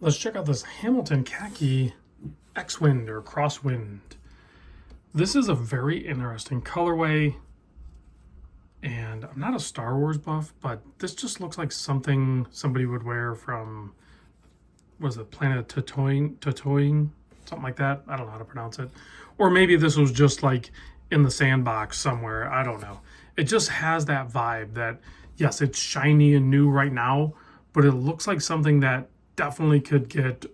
Let's check out this Hamilton Khaki X-Wind or Crosswind. This is a very interesting colorway, and I'm not a Star Wars buff, but this just looks like something somebody would wear from, was it Planet Tatooine, something like that. I don't know how to pronounce it. Or maybe this was just like in the sandbox somewhere. I don't know. It just has that vibe that, yes, it's shiny and new right now, but it looks like something that definitely could get,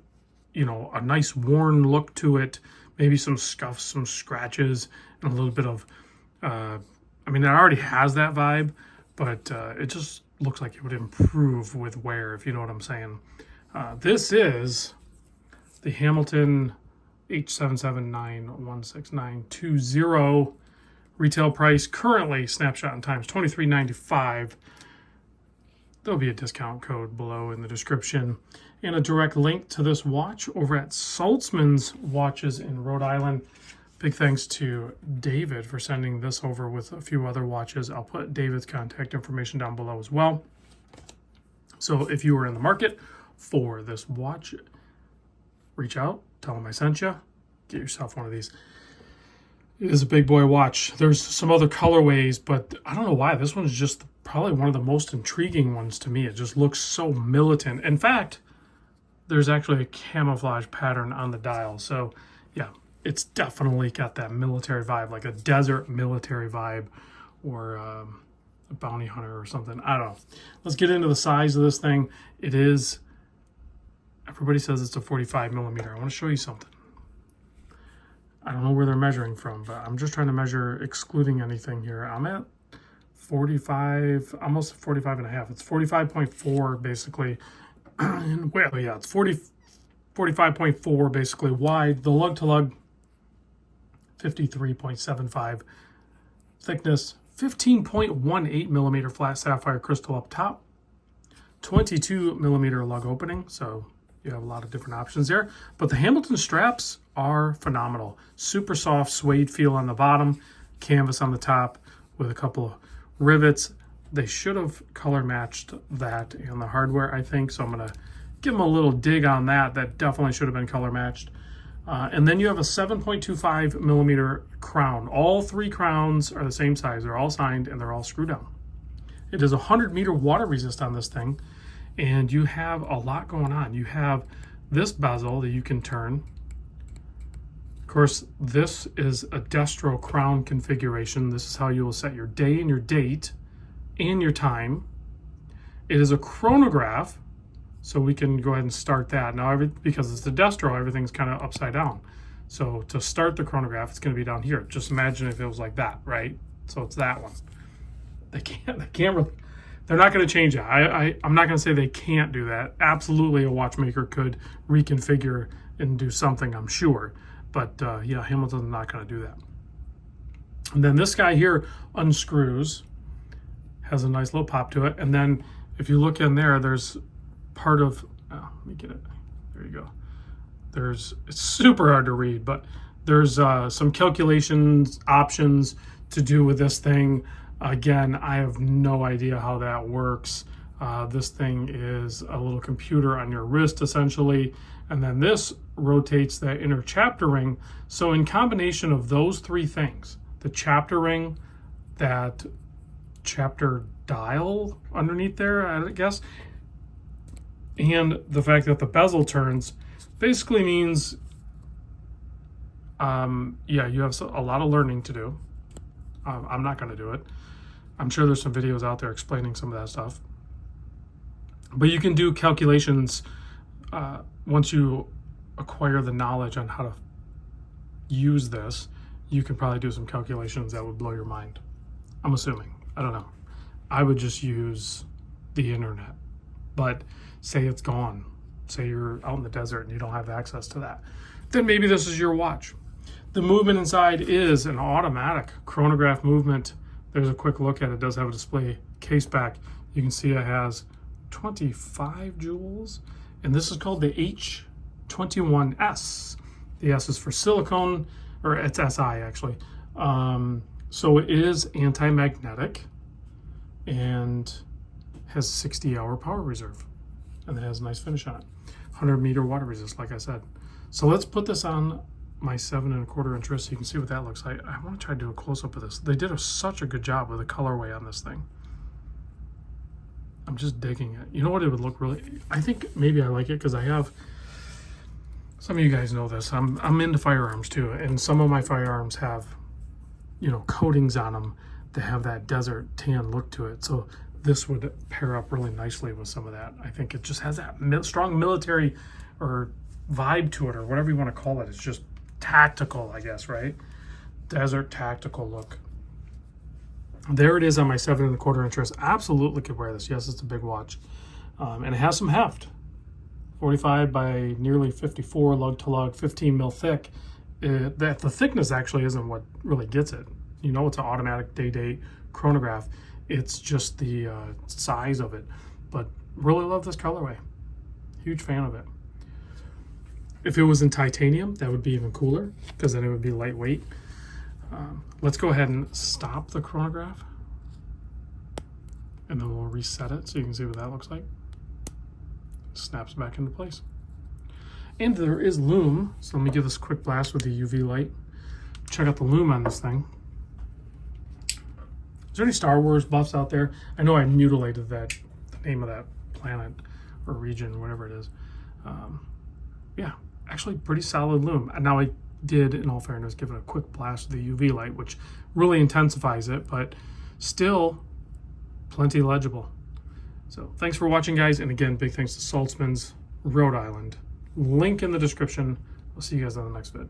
a nice worn look to it, maybe some scuffs, some scratches, and a little bit of, it already has that vibe, but it just looks like it would improve with wear, if you know what I'm saying. This is the Hamilton H7791692 retail price, currently snapshot in times $23.95. There'll be a discount code below in the description and a direct link to this watch over at Saltzmans Watches in Rhode Island. Big thanks to David for sending this over with a few other watches. I'll put David's contact information down below as well. So if you are in the market for this watch, reach out, tell him I sent you, get yourself one of these. It is a big boy watch. There's some other colorways, but I don't know why. This one's just probably one of the most intriguing ones to me. It just looks so militant. In fact, there's actually a camouflage pattern on the dial. So yeah, it's definitely got that military vibe, like a desert military vibe, or a bounty hunter or something. I don't know. Let's get into the size of this thing. It is, everybody says it's a 45 millimeter. I want to show you something. I don't know where they're measuring from, but I'm just trying to measure excluding anything here. I'm at 45, almost 45 and a half. It's 45.4 basically. And well, yeah, it's 45.4 basically wide. The lug to lug, 53.75 thickness, 15.18 millimeter flat sapphire crystal up top, 22 millimeter lug opening. So you have a lot of different options there. But the Hamilton straps are phenomenal. Super soft suede feel on the bottom, canvas on the top with a couple of rivets. They should have color matched that in the hardware, I think. So I'm going to give them a little dig on that. That definitely should have been color matched. And then you have a 7.25 millimeter crown. All three crowns are the same size. They're all signed and they're all screw down. It is 100 meter water resist on this thing. And you have a lot going on. You have this bezel that you can turn. Of course, this is a destro crown configuration. This is how you will set your day and your date and your time. It is a chronograph, so we can go ahead and start that. Now, because it's the destro, everything's kind of upside down. So to start the chronograph, it's going to be down here. Just imagine if it was like that, right? So it's that one. They can't really, they're not going to change it. I'm not going to say they can't do that. Absolutely, a watchmaker could reconfigure and do something, I'm sure. But yeah, Hamilton's not going to do that. And then this guy here unscrews, has a nice little pop to it. And then if you look in there, there's part of, let me get it. There you go. It's super hard to read, but there's some calculations, options to do with this thing. Again, I have no idea how that works. This thing is a little computer on your wrist, essentially. And then this rotates that inner chapter ring. So in combination of those three things, the chapter ring, that chapter dial underneath there, I guess, and the fact that the bezel turns, basically means, yeah, you have a lot of learning to do. I'm not going to do it. I'm sure there's some videos out there explaining some of that stuff. But you can do calculations once you acquire the knowledge on how to use this. You can probably do some calculations that would blow your mind. I'm assuming. I don't know. I would just use the internet. But say it's gone. Say you're out in the desert and you don't have access to that. Then maybe this is your watch. The movement inside is an automatic chronograph movement. There's a quick look at it. It does have a display case back. You can see it has 25 jewels. And this is called the H21S. The S is for silicone, or it's SI actually. So it is anti-magnetic and has 60-hour power reserve. And it has a nice finish on it. 100-meter water resist, like I said. So let's put this on my 7 1/4 inch wrist so you can see what that looks like. I want to try to do a close-up of this. They did such a good job with the colorway on this thing. I'm just digging it. You know what it would look really... I think maybe I like it because I have... Some of you guys know this. I'm into firearms too, and some of my firearms have, you know, coatings on them that have that desert tan look to it. So this would pair up really nicely with some of that. I think it just has that strong military or vibe to it, or whatever you want to call it. It's just tactical, I guess, right? Desert tactical look. There it is on my 7 1/4 inch wrist. Absolutely could wear this. Yes, it's a big watch. And it has some heft. 45 by nearly 54 lug to lug, 15 mil thick. The thickness actually isn't what really gets it. You know, it's an automatic day-date chronograph. It's just the size of it. But really love this colorway. Huge fan of it. If it was in titanium, that would be even cooler because then it would be lightweight. Let's go ahead and stop the chronograph. And then we'll reset it so you can see what that looks like. Snaps back into place. And there is Lume, so let me give this a quick blast with the UV light. Check out the Lume on this thing. Is there any Star Wars buffs out there? I know I mutilated the name of that planet or region, whatever it is. Yeah, actually pretty solid Lume. Now I did, in all fairness, give it a quick blast with the UV light, which really intensifies it, but still plenty legible. So thanks for watching, guys. And again, big thanks to Saltzmans, Rhode Island. Link in the description. I'll see you guys on the next vid.